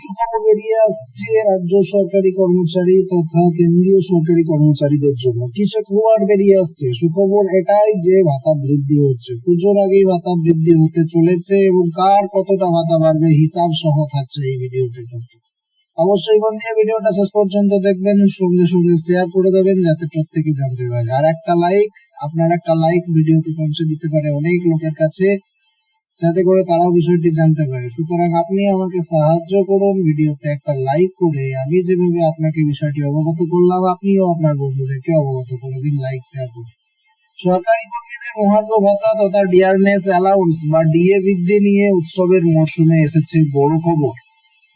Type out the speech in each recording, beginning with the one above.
সুখবর বেরিয়ে আসছে রাজ্য সরকারি কর্মচারী তথা কেন্দ্রীয় সরকারি কর্মচারীদের জন্য। কিছু খবর বেরিয়ে আসছে। সুখবর এটাই যে ভাতা বৃদ্ধি হচ্ছে, পুজোর আগেই ভাতা বৃদ্ধি হতে চলেছে এবং কার কতটা ভাতা বাড়বে হিসাব সহ থাকছে এই ভিডিওতে। কিন্তু অবশ্যই বন্ধুরা ভিডিওটা শেষ পর্যন্ত দেখবেন, সঙ্গে সঙ্গে শেয়ার করে দেবেন যাতে প্রত্যেকে জানতে পারে। আর আপনার একটা লাইক ভিডিওকে পৌঁছে দিতে পারে অনেক লোকের কাছে, যাতে করে তারাও বিষয়টি জানতে পারে। সুতরাং আপনি আমাকে সাহায্য করুন ভিডিওতে একটা লাইক করে। আমি যেভাবে আপনাকে বিষয়টি অবগত করলাম আপনিও আপনার বন্ধুদেরকে অবগত করে দিন, লাইক শেয়ার করুন। সরকারি কর্মীদের মহার্ঘ ভাতা তথা ডিয়ারনেস অ্যালাউন্স বা ডিএ বৃদ্ধি নিয়ে উৎসবের মরশুমে এসেছে বড় খবর,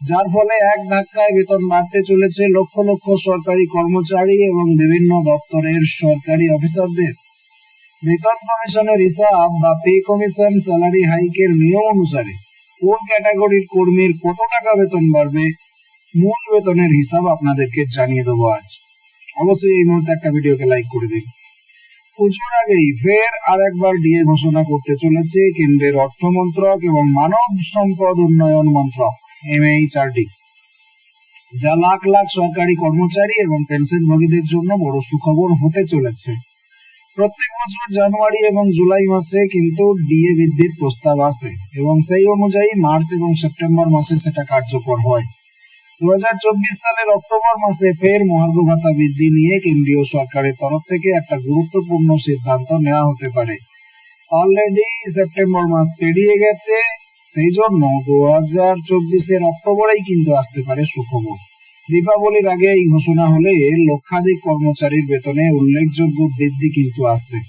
যার ফলে এক ধাক্কায় বেতন বাড়তে চলেছে লক্ষ লক্ষ সরকারি কর্মচারী এবং বিভিন্ন দপ্তরের সরকারি অফিসারদের। বেতন কমিশনের হিসাব বা পে কমিশন স্যালারি হাইকের নিয়ম অনুসারে কোন ক্যাটাগরির কর্মীর কত টাকা বেতন বাড়বে মূল বেতনের হিসাব আপনাদেরকে জানিয়ে দেবো আজ। অবশ্যই এই মুহূর্তে একটা ভিডিওকে লাইক করে দিন। পুজোর আগেই ফের আর একবার ডিএ ঘোষণা করতে চলেছে কেন্দ্রের অর্থ মন্ত্রক এবং মানব সম্পদ উন্নয়ন মন্ত্রক MHRD, যা লাখ লাখ সরকারি কর্মচারী এবং পেনশনভোগীদের জন্য বড় সুখবর হতে চলেছে। প্রত্যেক বছর জানুয়ারি এবং জুলাই মাসে কিন্তু ডিএ বৃদ্ধির প্রস্তাব আসে এবং সেই অনুযায়ী মার্চ এবং সেপ্টেম্বর মাসে সেটা কার্যকর হয়। 2024 সালের অক্টোবর মাসে ফের মহার্ঘ ভাতা বৃদ্ধি নিয়ে কেন্দ্রীয় সরকারের তরফ থেকে একটা গুরুত্বপূর্ণ সিদ্ধান্ত নেওয়া হতে পারে। অলরেডি সেপ্টেম্বর মাস পেরিয়ে গেছে, সেই জন্য 2024 অক্টোবরেই কিন্তু আসতে পারে সুখবর। দীপাবলির আগে এই ঘোষণা হলে লক্ষাধিক কর্মচারীর বেতনে উল্লেখযোগ্য বৃদ্ধি কিন্তু আসবে।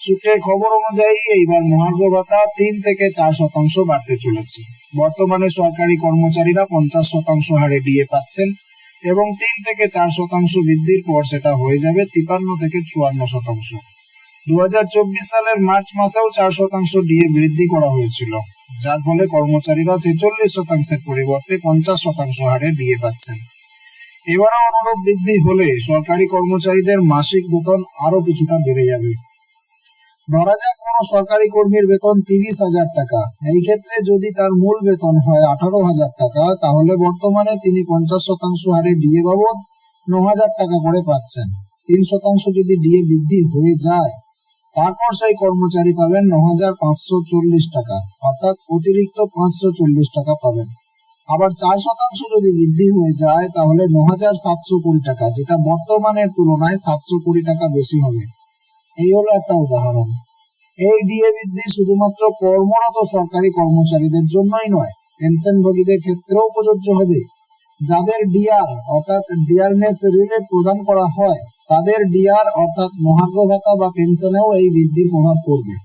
সূত্রের খবর অনুযায়ী এইবার মহার্ঘ ভাতা 3 থেকে 4% বাড়তে চলেছে। বর্তমানে সরকারি কর্মচারীরা 50% হারে ডিএ পাচ্ছেন এবং 3 থেকে 4% বৃদ্ধির পর সেটা হয়ে যাবে 53 থেকে 54%। 2024 সালের মার্চ মাসেও 4% ডিএ বৃদ্ধি করা হয়েছিল, যার ফলে কর্মচারীরা 46%-এর পরিবর্তে 50% হারে ডিএ পাচ্ছেন। এবারও অনুরূপ বৃদ্ধি হলে সরকারি কর্মচারীদের মাসিক বেতন আরো কিছুটা বেড়ে যাবে। ধরা যাক কোনো সরকারি কর্মীর বেতন 30,000 টাকা। এই ক্ষেত্রে যদি তার মূল বেতন হয় 18,000 টাকা, তাহলে বর্তমানে তিনি 50% হারে ডিএ বাবদ 9,000 টাকা করে পাচ্ছেন। 3% যদি ডিএ বৃদ্ধি হয়ে যায় তারপর সেই কর্মচারী পাবেন 9,540 টাকা, অর্থাৎ অতিরিক্ত 540 টাকা পাবেন। আবার 4% যদি বৃদ্ধি হয়ে যায় তাহলে 9,720 টাকা, যেটা বর্তমানের তুলনায় 720 টাকা বেশি হবে। এই হলো একটা উদাহরণ। এই ডিএ বৃদ্ধি শুধুমাত্র কর্মরত সরকারি কর্মচারীদের জন্যই নয়, পেনশনভোগীদের ক্ষেত্রেও প্রযোজ্য হবে। যাদের ডিআর অর্থাৎ ডিয়ারনেস রিলিফ প্রদান করা হয় তাদের ডিআর অর্থাৎ মহার্ঘ ভাতা বা পেনশনেও এই বৃদ্ধির প্রভাব পড়বে।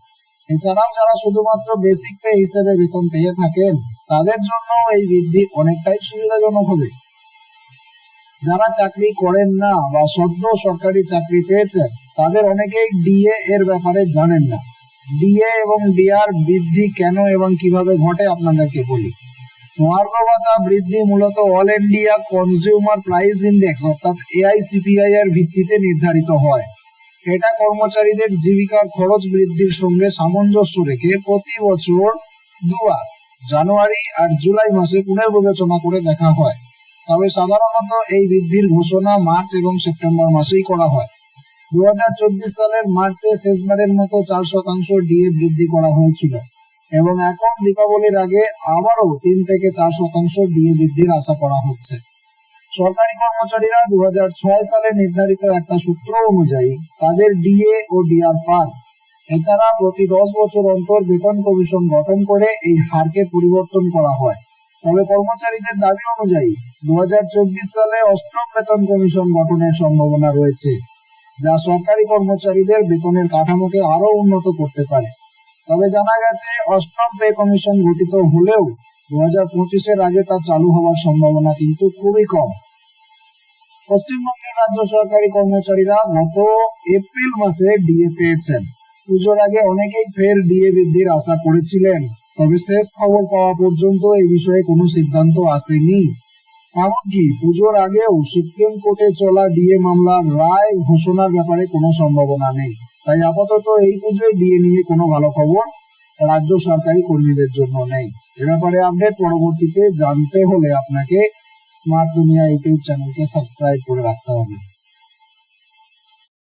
এছাড়াও যারা শুধুমাত্র বেসিক পে হিসেবে বেতন পেয়ে থাকেন তাদের জন্য এই বৃদ্ধি অনেকটাই সুবিধাজনক হবে। যারা চাকরি করেন না বা সদ্য সরকারি চাকরি পেয়েছেন তাদের অনেকেই ডিএ এর ব্যাপারে জানেন না। ডিএ এবং ডিআর বৃদ্ধি কেন এবং কিভাবে ঘটে আপনাদেরকে বলি। মহার্ঘ ভাতা বৃদ্ধি মূলত all India consumer price index অর্থাৎ AICPI এর ভিত্তিতে নির্ধারিত হয়। এটা কর্মচারীদের জীবিকার খরচ বৃদ্ধির সঙ্গে সামঞ্জস্য রেখে প্রতি বছর দুবার জানুয়ারি আর জুলাই মাসে পুনর্বিবেচনা করে দেখা হয়। তবে সাধারণত এই বৃদ্ধির ঘোষণা মার্চ এবং সেপ্টেম্বর মাসেই করা হয়। 2024 সালের মার্চে শেষবারের মতো 4% ডিএ বৃদ্ধি করা হয়েছিল এবং এখন দীপাবলির আগে আবারও 3 থেকে 4% ডিএ বৃদ্ধির আশা করা হচ্ছে। সরকারি কর্মচারীরা 2006 সালে নির্ধারিত একটা সূত্র অনুযায়ী তাদের ডিএ ও ডিআর পান। এছাড়া প্রতি 10 বছর অন্তর বেতন কমিশন গঠন করে এই হারকে পরিবর্তন করা হয়। তবে কর্মচারীদের দাবি অনুযায়ী 2024 সালে 8ম বেতন কমিশন গঠনের সম্ভাবনা রয়েছে, যা সরকারি কর্মচারীদের বেতনের কাঠামোকে আরো উন্নত করতে পারে। তবে জানা গেছে 8ম পে কমিশন গঠিত হলেও 2025 আগে তা চালু হওয়ার সম্ভাবনা কিন্তু খুবই কম। পশ্চিমবঙ্গের রাজ্য সরকারি কর্মচারীরা গত এপ্রিল মাসে ডিএ পেয়েছেন। পুজোর আগে অনেকেই ফের ডিএ বৃদ্ধির আশা করেছিলেন, তবে শেষ খবর পাওয়া পর্যন্ত এই বিষয়ে কোনো সিদ্ধান্ত আসেনি। এমনকি পুজোর আগেও সুপ্রিম কোর্টে চলা ডিএ মামলার রায় ঘোষণার ব্যাপারে কোনো সম্ভাবনা নেই। তাই আপাতত এই পুজোয় ডিএ নিয়ে কোনো ভালো খবর রাজ্য সরকারি কর্মীদের জন্য নেই। এ ব্যাপারে আপডেট পরবর্তীতে জানতে হলে আপনাকে স্মার্ট দুনিয়া ইউটিউব চ্যানেলকে সাবস্ক্রাইব করে রাখতে হবে।